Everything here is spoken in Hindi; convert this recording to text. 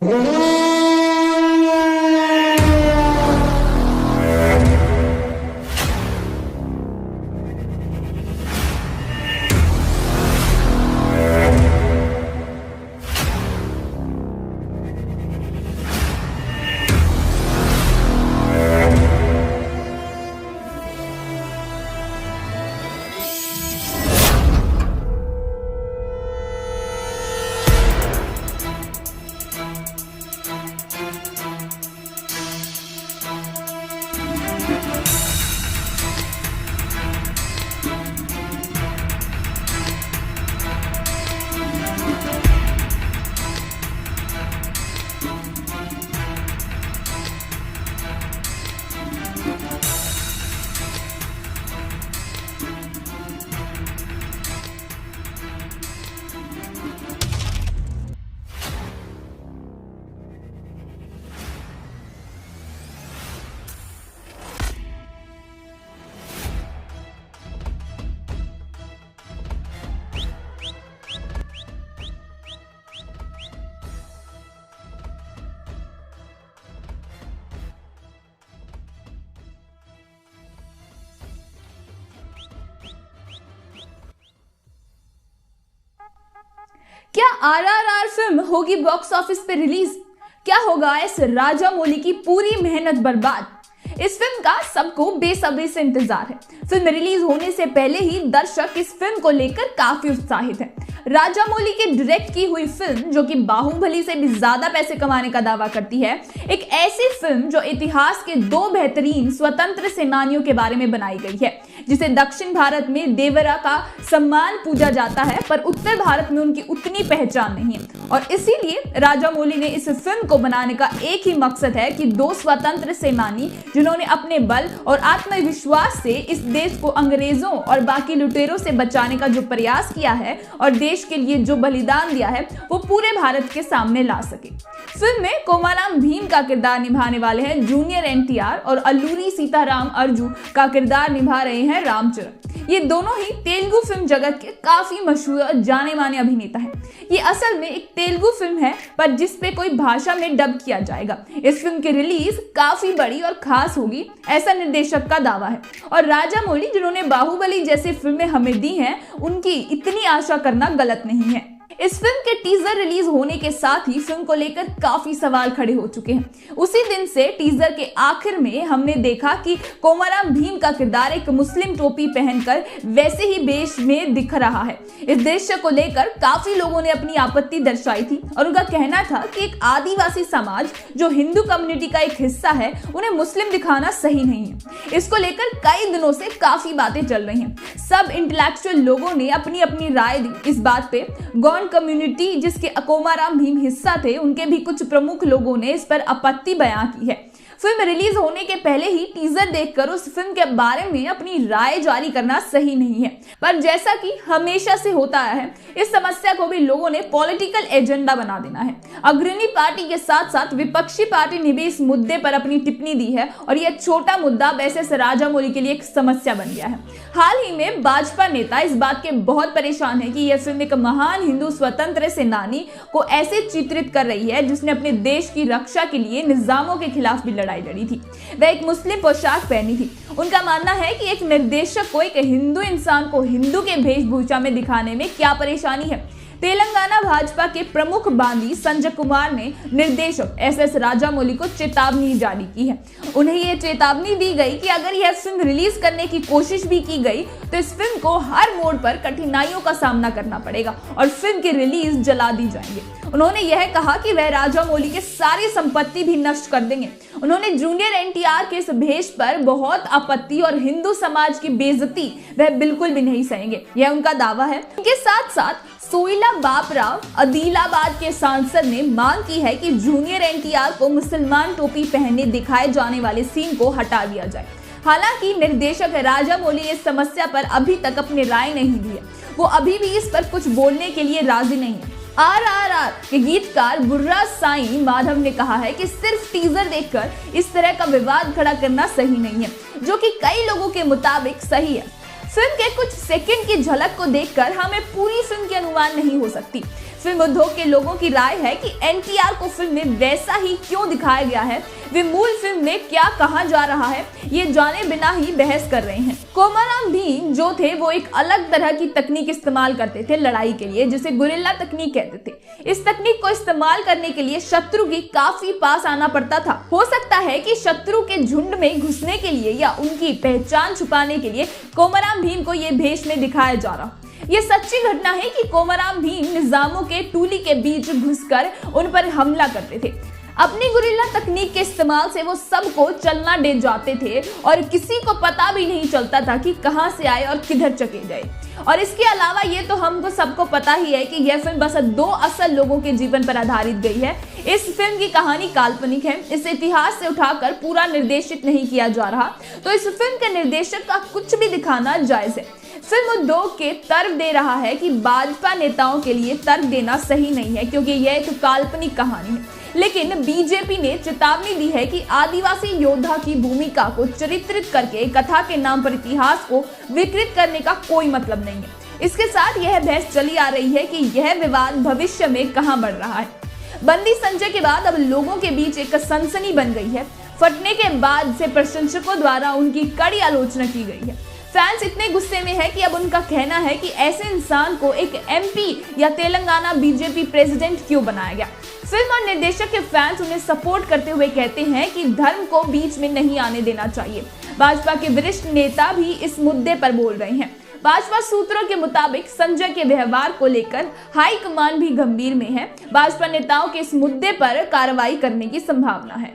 क्या आरआरआर फिल्म होगी बॉक्स ऑफिस पे रिलीज? क्या होगा इस राजामौली की पूरी मेहनत बर्बाद? इस फिल्म का सबको बेसब्री से इंतजार है। फिल्म रिलीज होने से पहले ही दर्शक इस फिल्म को लेकर काफी उत्साहित हैं। राजामौली की डायरेक्ट की हुई फिल्म, जो कि बाहुबली से भी ज्यादा पैसे कमाने का दावा करती है, एक ऐसी फिल्म जो इतिहास के दो बेहतरीन स्वतंत्र सेनानियों के बारे में बनाई गई है, जिसे दक्षिण भारत में देवरा का सम्मान पूजा जाता है, पर उत्तर भारत में उनकी उतनी पहचान नहीं है। और इसीलिए राजामौली ने इस फिल्म को बनाने का एक ही मकसद है कि दो स्वतंत्र सेनानी, जिन्होंने अपने बल और आत्मविश्वास से इस देश को अंग्रेजों और बाकी लुटेरों से बचाने का जो प्रयास किया है और देश के लिए जो बलिदान दिया है, वो पूरे भारत के सामने ला सके। फिल्म में कोमाराम भीम का किरदार निभाने वाले हैं जूनियर एनटीआर और अल्लूरी सीताराम अर्जू का किरदार निभा रहे हैं रामचरण। ये दोनों ही तेलुगु फिल्म जगत के काफी मशहूर और जाने माने अभिनेता हैं। ये असल में एक तेलुगु फिल्म है, पर जिसपे कोई भाषा में डब किया जाएगा। इस फिल्म की रिलीज काफी बड़ी और खास होगी, ऐसा निर्देशक का दावा है। और राजामौली, जिन्होंने बाहुबली जैसी फिल्में हमें दी हैं, उनकी इतनी आशा करना गलत नहीं है। इस फिल्म के टीजर रिलीज होने के साथ ही फिल्म को लेकर काफी सवाल खड़े हो चुके हैं। उसी दिन से टीजर के आखिर में हमने देखा कि कोमाराम भीम का किरदार एक मुस्लिम टोपी पहनकर वैसे ही वेश में दिख रहा है। इस दृश्य को लेकर काफी लोगों ने अपनी आपत्ति दर्शाई थी और उनका कहना था कि एक आदिवासी समाज जो हिंदू कम्युनिटी का एक हिस्सा है, उन्हें मुस्लिम दिखाना सही नहीं है। इसको लेकर कई दिनों से काफी बातें चल रही हैं। सब इंटेलेक्चुअल लोगों ने अपनी अपनी राय दी इस बात पे। गौंड कम्युनिटी, जिसके कोमाराम भीम हिस्सा थे, उनके भी कुछ प्रमुख लोगों ने इस पर आपत्ति बयां की है। फिल्म रिलीज होने के पहले ही टीजर देखकर उस फिल्म के बारे में अपनी राय जारी करना सही नहीं है, पर जैसा कि हमेशा से होता आया है, इस समस्या को भी लोगों ने पॉलिटिकल एजेंडा बना देना है। अग्रणी पार्टी के साथ साथ विपक्षी पार्टी ने भी इस मुद्दे पर अपनी टिप्पणी दी है और यह छोटा मुद्दा वैसे राजामौली के लिए एक समस्या बन गया है। हाल ही में भाजपा नेता इस बात के बहुत परेशान है कि यह फिल्म एक महान हिंदू स्वतंत्र सेनानी को ऐसे चित्रित कर रही है जिसने अपने देश की रक्षा के लिए निजामों के खिलाफ भी लड़ाई लड़ी थी। वह एक मुस्लिम पोशाक पहनी थी। उनका मानना है कि एक निर्देशक को एक हिंदू इंसान को हिंदू के वेशभूषा में दिखाने में क्या परेशानी है। तेलंगाना भाजपा के प्रमुख बांदी संजय कुमार ने निर्देशक एस राजामौली को चेतावनी जारी की है। उन्हें यह चेतावनी दी गई कि अगर यह फिल्म रिलीज करने की कोशिश भी की गई तो इस फिल्म को हर मोड़ पर कठिनाइयों का सामना करना पड़ेगा और फिल्म की रिलीज जला दी जाएंगे। उन्होंने यह कहा कि वह राजामौली की सारी संपत्ति भी नष्ट कर देंगे। उन्होंने जूनियर एनटीआर के इस भेष पर बहुत आपत्ति और हिंदू समाज की बेइज्जती वह बिल्कुल भी नहीं सहेंगे, यह उनका दावा है। उनके साथ साथ सोइला बापराव आदिलाबाद के सांसद ने मांग की है कि जूनियर एनटीआर को मुसलमान टोपी पहने दिखाए जाने वाले सीन को हटा दिया जाए। हालांकि निर्देशक राजामौली इस समस्या पर अभी तक अपनी राय नहीं दी है। वो अभी भी इस पर कुछ बोलने के लिए राजी नहीं है। आरआरआर के गीतकार बुर्रा साईं माधव ने कहा है कि सिर्फ टीजर देखकर इस तरह का विवाद खड़ा करना सही नहीं है, जो कि कई लोगों के मुताबिक सही है। फिल्म के कुछ सेकंड की झलक को देखकर हमें पूरी फिल्म की अनुमान नहीं हो सकती। फिल्म उद्योग के लोगों की राय है कि एनटीआर को फिल्म में वैसा ही क्यों दिखाया गया है, वे मूल फिल्म में क्या कहा जा रहा है, ये जाने बिना ही बहस कर रहे हैं। कोमाराम भीम जो थे वो एक अलग तरह की तकनीक इस्तेमाल करते थे लड़ाई के लिए, जिसे गुरिल्ला तकनीक कहते थे। इस तकनीक को इस्तेमाल करने के लिए शत्रु की काफी पास आना पड़ता था। हो सकता है कि शत्रु के झुंड में घुसने के लिए या उनकी पहचान छुपाने के लिए कोमाराम भीम को ये भेष में दिखाया जा रहा। ये सच्ची घटना है कि कोमाराम भीम निजामों के टूली के बीच घुसकर उन पर हमला करते थे। अपनी गुरिल्ला तकनीक के इस्तेमाल से वो सबको चलना दे जाते थे और किसी को पता भी नहीं चलता था कि कहां से आए और किधर चले गए। और इसके अलावा ये तो हमको सबको पता ही है कि यह फिल्म बस 2 असल लोगों के जीवन पर आधारित गई है। इस फिल्म की कहानी काल्पनिक है, इस इतिहास से उठाकर पूरा निर्देशित नहीं किया जा रहा, तो इस फिल्म के निर्देशक का कुछ भी दिखाना जायज है। फिल्म उद्योग के तर्क दे रहा है कि भाजपा नेताओं के लिए तर्क देना सही नहीं है क्योंकि यह एक काल्पनिक कहानी है, लेकिन बीजेपी ने चेतावनी दी है कि आदिवासी योद्धा की भूमिका को चित्रित करके कथा के नाम पर इतिहास को विकृत करने का कोई मतलब नहीं है। इसके साथ यह बहस चली आ रही है कि यह विवाद भविष्य में कहां बढ़ रहा है। बंदी संजय के बाद अब लोगों के बीच एक सनसनी बन गई है। फटने के बाद से प्रशंसकों द्वारा उनकी कड़ी आलोचना की गई है। फैंस इतने गुस्से में है कि अब उनका कहना है कि ऐसे इंसान को एक एमपी या तेलंगाना बीजेपी प्रेसिडेंट क्यों बनाया गया। फिल्म और निर्देशक के फैंस उन्हें सपोर्ट करते हुए कहते हैं कि धर्म को बीच में नहीं आने देना चाहिए। भाजपा के वरिष्ठ नेता भी इस मुद्दे पर बोल रहे हैं। भाजपा सूत्रों के मुताबिक संजय के व्यवहार को लेकर हाईकमान भी गंभीर में है। भाजपा नेताओं के इस मुद्दे पर कार्रवाई करने की संभावना है।